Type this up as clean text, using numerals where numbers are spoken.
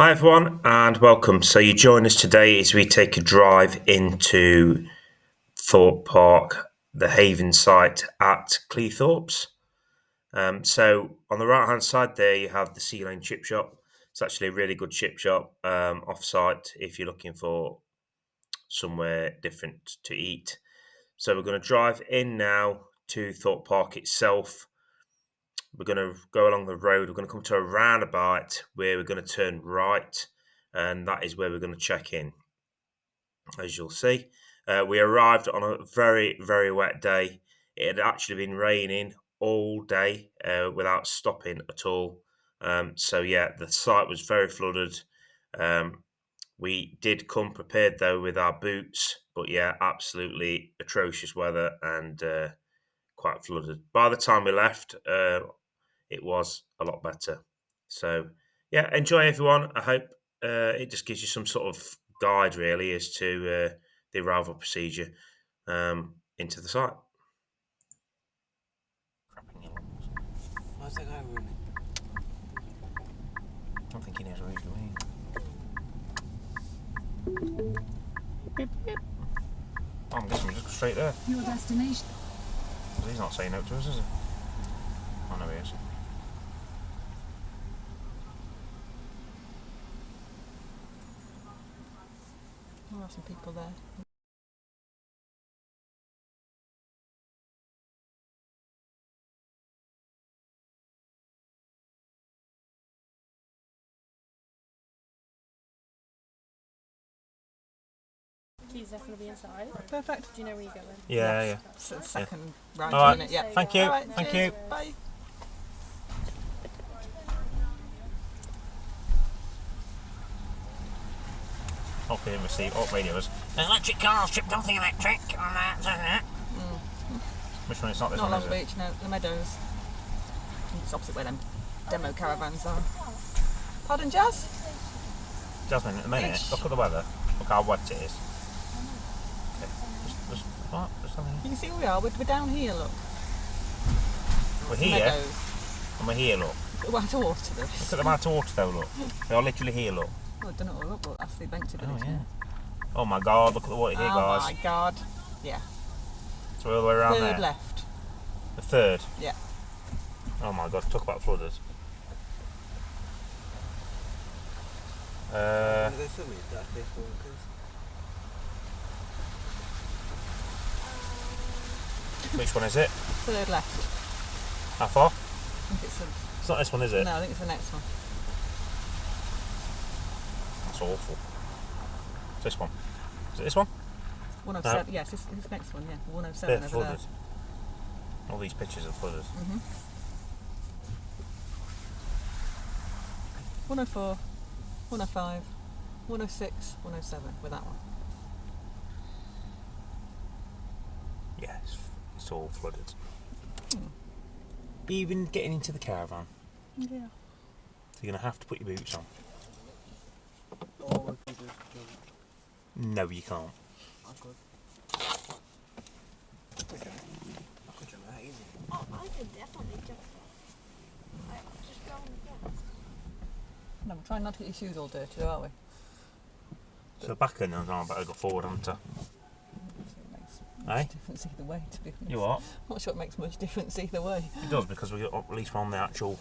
Hi everyone and welcome. So you join us today as we take a drive into Thorpe Park, the Haven site at Cleethorpes. So on the right hand side there you have the Sea Lane chip shop. It's actually a really good chip shop off site if you're looking for somewhere different to eat. So we're going to drive in now to Thorpe Park itself. We're going to go along the road. We're going to come to a roundabout where we're going to turn right, and that is where we're going to check in. As you'll see, we arrived on a very, very wet day. It had actually been raining all day without stopping at all. So yeah, the site was very flooded. We did come prepared though with our boots, but yeah, absolutely atrocious weather and quite flooded. By the time we left, it was a lot better. So yeah, enjoy everyone. I hope it just gives you some sort of guide really as to the arrival procedure into the site. Why's that guy running? I don't think he knows where he's going. Beep, beep. Oh, I'm guessing we just go straight there. Your destination. He's not saying no to us, is he? Oh no, he is. There are some people there. Keys definitely inside. Perfect. Do you know where you're going? Yeah, yeah. So the second round, All right. isn't it? Yeah. Thank you. All right, Thank cheers. you. Bye. Hope he didn't receive. Oh, radios. Electric cars, chip something electric on that, isn't it? Which one is not this Not one? Long Is it? Beach, no. The Meadows. It's opposite where them demo caravans are. Pardon, Jazz? Jasmine, at the minute, Ish. look at the weather. Look how wet it is. Okay. What? Just something. You can see where we are. We're down here, look. We're here, Meadows. and we're here, look. We're out of water, Look this. at the amount of water though, look. They are literally here, look. Oh, I don't know what look, but that's the embankment. Oh, yeah. Oh my god, look at the water here, Oh guys. my god. Yeah. So we're all the way around Third there. left. The third. Yeah. Oh my god, talk about flooders. Wanna go swimming? That's big walkers. Which one is it? Third left. How far? I think it's It's not this one, is it? no, I think it's the next one. That's awful. It's this one. Is it this one? 107. Yes, this next one, yeah. 107 They're over flooded. there. All these pictures are flooded. 104, 105, 106, 107 with that one. Yeah, it's all flooded. Even getting into the caravan. Yeah. So you're going to have to put your boots on. Or we could just No, you can't. I could. I could jump that easy. Oh, I could definitely jump that. Just go on the ground. No, we're trying not to get your shoes all dirty, though, aren't we? So back in, I better go forward, haven't I? It makes Eh? much difference either way, to be honest. You what? I'm not sure it makes much difference either way. It does, because at least we're on the actual